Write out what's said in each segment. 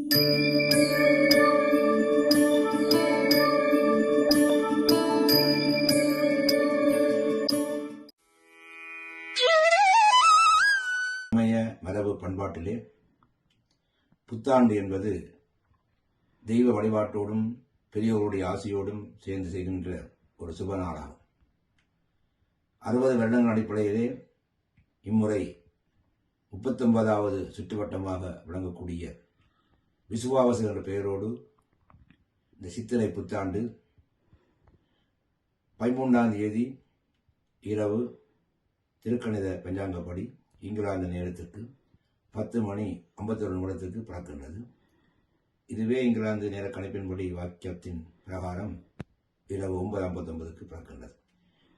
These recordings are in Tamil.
மரபு பண்பாட்டிலே புத்தாண்டு என்பது தெய்வ வழிபாட்டோடும் பெரியோருடைய ஆசையோடும் சேர்ந்து செய்கின்ற ஒரு சுப நாளாகும். 60 வருடங்கள் அடிப்படையிலே இம்முறை 39வது சுற்றுவட்டமாக விளங்கக்கூடிய விசுவாவசு என்ற பெயரோடு இந்த சித்திரை புத்தாண்டு 13ஆம் தேதி இரவு திருக்கணித பஞ்சாங்கப்படி இங்கிலாந்து நேரத்திற்கு 10:51 பிறக்கின்றது. இதுவே இங்கிலாந்து நேர கணிப்பின்படி வாக்கியத்தின் பிரகாரம் இரவு 9:59 பிறக்கின்றது.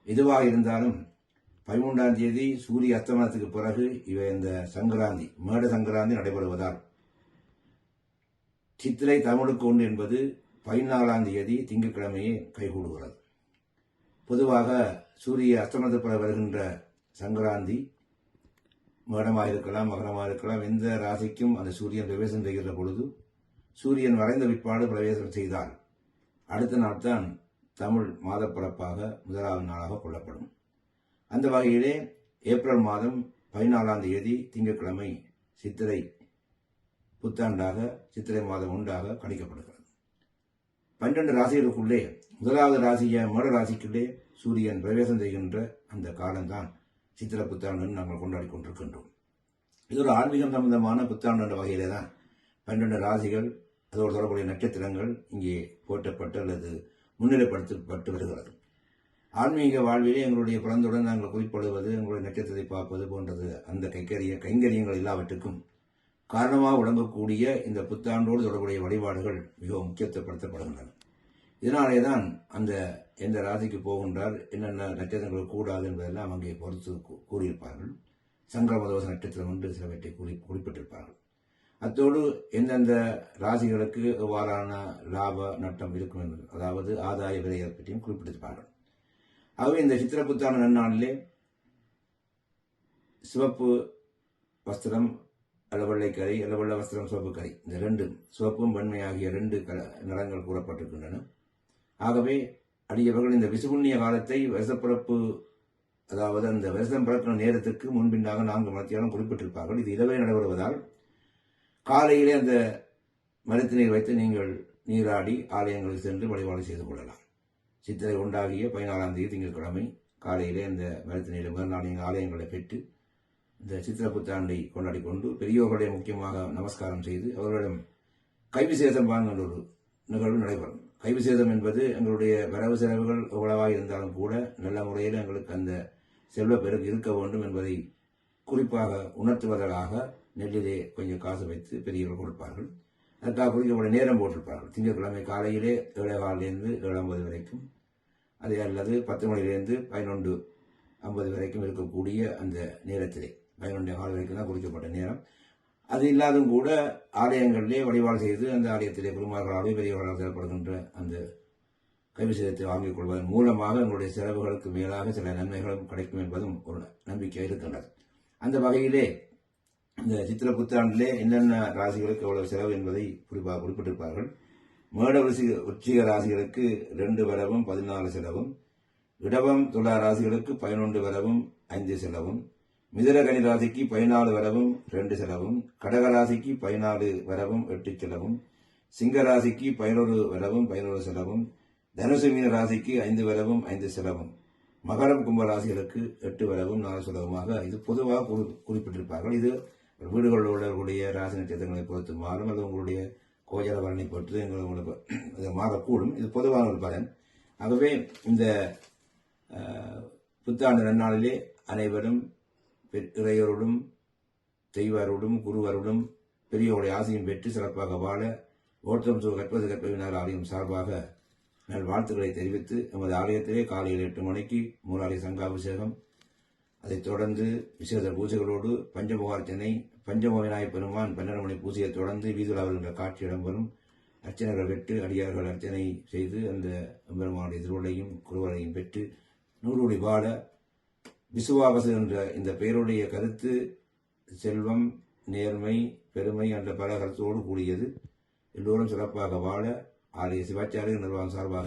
எதுவாக இருந்தாலும் 13ஆம் தேதி சூரிய அஸ்தமனத்துக்கு பிறகு இவை இந்த சங்கராந்தி மேட சங்கராந்தி நடைபெறுவதால் சித்திரை தமிழுக்கு ஒன்று என்பது 14ஆம் தேதி திங்கட்கிழமையே கைகூடுகிறது. பொதுவாக சூரிய அஸ்தமனத்துக்கு பிறகு வருகின்ற சங்கராந்தி மேடமாக இருக்கலாம், மகரமாக இருக்கலாம், எந்த ராசிக்கும் அந்த சூரியன் பிரவேசம் செய்கிற பொழுது சூரியன் மறைந்த பிற்பாடு பிரவேசம் செய்தால் அடுத்த நாள் தான் தமிழ் மாதப்பிறப்பாக முதலாவது நாளாக கொள்ளப்படும். அந்த வகையிலே ஏப்ரல் மாதம் 14ஆம் தேதி திங்கட்கிழமை சித்திரை புத்தாண்டாக சித்திரை மாதம் ஒன்றாக கணிக்கப்படுகிறது. 12 ராசிகளுக்குள்ளே முதலாவது ராசிய மேட ராசிக்குள்ளே சூரியன் பிரவேசம் செய்கின்ற அந்த காலம்தான் சித்திரை புத்தாண்டு நாங்கள் கொண்டாடி கொண்டிருக்கின்றோம். இது ஒரு ஆன்மீகம் சம்பந்தமான புத்தாண்டு என்ற வகையிலே தான் 12 ராசிகள் அதோடு தொடர்புடைய நட்சத்திரங்கள் இங்கே போற்றப்பட்டு அல்லது முன்னிலைப்படுத்தப்பட்டு வருகிறது. ஆன்மீக வாழ்விலே எங்களுடைய பிறந்தவுடன் நாங்கள் குறிப்பிடுவது, எங்களுடைய நட்சத்திரத்தை பார்ப்பது போன்றது அந்த கைங்கரியங்கள் எல்லாவற்றுக்கும் காரணமாக விளங்கக்கூடிய இந்த புத்தாண்டோடு தொடர்புடைய வழிபாடுகள் மிகவும் முக்கியத்துவப்படுத்தப்படுகின்றன. இதனாலே தான் அந்த எந்த ராசிக்கு போகின்றால் என்னென்ன நட்சத்திரங்கள் கூடாது என்பதெல்லாம் அங்கே பொறுத்து கூறியிருப்பார்கள். சங்கரமதோஷ நட்சத்திரம் என்று சிலவற்றை குறிப்பிட்டிருப்பார்கள். அத்தோடு எந்தெந்த ராசிகளுக்கு எவ்வாறான லாப நட்டம் இருக்கும் என்பது, அதாவது ஆதாய விலையை பற்றியும் குறிப்பிட்டிருப்பார்கள். ஆகவே இந்த சித்திர புத்தாண்டு நன்னாளிலே சிவப்பு வஸ்திரம் அல்ல வெள்ளைக்கரை அல்ல வெள்ளை வஸ்திரம் சிவப்பு கரை, இந்த ரெண்டும் சிவப்பும் வெண்மை ஆகிய 2 நிறங்கள் கூறப்பட்டிருக்கின்றன. ஆகவே அடியவர்கள் இந்த விசுபுண்ணிய காலத்தை வருஷப்பிறப்பு, அதாவது அந்த வருஷம் பிறக்கிற நேரத்துக்கு முன்பின்னாக 4 மணித்தியாலும் குறிப்பிட்டிருப்பார்கள். இது இரவே நடைபெறுவதால் காலையிலே அந்த மரத்தினை வைத்து நீங்கள் நீராடி ஆலயங்களுக்கு சென்று வழிபாடு செய்து கொள்ளலாம். சித்திரை உண்டாகிய 14ஆம் தேதி திங்கட்கிழமை காலையிலே அந்த மரத்தினையில மறுநாள் நீங்கள் ஆலயங்களை பெற்று இந்த சித்திர புத்தாண்டை கொண்டாடி கொண்டு பெரியோர்களை முக்கியமாக நமஸ்காரம் செய்து அவர்களிடம் கைவிசேஷம் வாங்குகின்ற ஒரு நிகழ்வு நடைபெறும். கைவிசேஷம் என்பது எங்களுடைய வரவு செலவுகள் எவ்வளவாக இருந்தாலும் கூட நல்ல முறையில் எங்களுக்கு அந்த செல்வ பெருக்கு இருக்க வேண்டும் என்பதை குறிப்பாக உணர்த்துவதற்காக நெல்லிலே கொஞ்சம் காசு வைத்து பெரியவர்கள் கொடுப்பார்கள். அதுக்காக குறிக்கப்பட்ட நேரம் போட்டிருப்பார்கள். திங்கட்கிழமை காலையிலே 7:15 7:50 வரைக்கும், அதே அல்லது 10 மணியிலிருந்து 11:50 வரைக்கும் இருக்கக்கூடிய அந்த நேரத்திலே 11:15 வரைக்கும் தான் குறிக்கப்பட்ட நேரம். அது இல்லாதும் கூட ஆலயங்களிலே வழிபாடு செய்து அந்த ஆலயத்திலே குருமார்களாகவே பெரியவர்களாக செயல்படுகின்ற அந்த கைவிசேதத்தை வாங்கிக் கொள்வதன் மூலமாக எங்களுடைய செலவுகளுக்கு மேலாக சில நன்மைகளும் கிடைக்கும் என்பதும் ஒரு நம்பிக்கை இருக்கின்றது. அந்த வகையிலே இந்த சித்திர புத்தாண்டிலே என்னென்ன ராசிகளுக்கு எவ்வளவு செலவு என்பதை குறிப்பாக குறிப்பிட்டிருப்பார்கள். மேட விருச்சிக ராசிகளுக்கு 2 வரவும் 14 செலவும், இடவம் துலா ராசிகளுக்கு 11 வரவும் 5 செலவும், மிதுனகனி ராசிக்கு 14 வரவும் 2 செலவும், கடகராசிக்கு 14 வரவும் 8 செலவும், சிங்க ராசிக்கு 11 வரவும் 11 செலவும், தனுசு மீன ராசிக்கு 5 வரவும் 5 செலவும், மகரம் கும்ப ராசிகளுக்கு 8 வரவும் 4 செலவுமாக இது பொதுவாக குறிப்பிட்டிருப்பார்கள். இது வீடுகளில் உள்ளவர்களுடைய ராசி நட்சத்திரங்களை பொறுத்து மாறும், அது உங்களுடைய கோஜர பலனை பொறுத்து உங்களுக்கு மாறக்கூடும். இது பொதுவான ஒரு பலன். ஆகவே இந்த புத்தாண்டு நன்னாளிலே அனைவரும் இறையோருடும் தெய்வரோடும் குருவரோடும் பெரியோருடைய ஆசையும் பெற்று சிறப்பாக வாழ ஓட்டம் கற்பது கற்பவினார் ஆலயம் சார்பாக நல் வாழ்த்துக்களை தெரிவித்து எமது ஆலயத்திலே காலையில் 8 மணிக்கு மூலாலய சங்காபிஷேகம், அதைத் தொடர்ந்து விசேஷ பூஜைகளோடு பஞ்சமுகார்ச்சனை, பஞ்சம விநாயகப் பெருமான் 12 மணி பூஜையை தொடர்ந்து வீதியில் வருகின்ற காட்சி இடம்பெறும். அர்ச்சனைகள் பெற்று அடியார்கள் அர்ச்சனை செய்து அந்த பெருமானுடைய திருவள்ளையும் குருவரையும் பெற்று நூறுடி வாழ விசுவாவசு என்ற இந்த பெயருடைய கருத்து செல்வம், நேர்மை, பெருமை என்ற பல கருத்தோடு கூடியது. எல்லோரும் சிறப்பாக வாழ ஆலய சிவாச்சாரிய நிர்வாகம் சார்பாக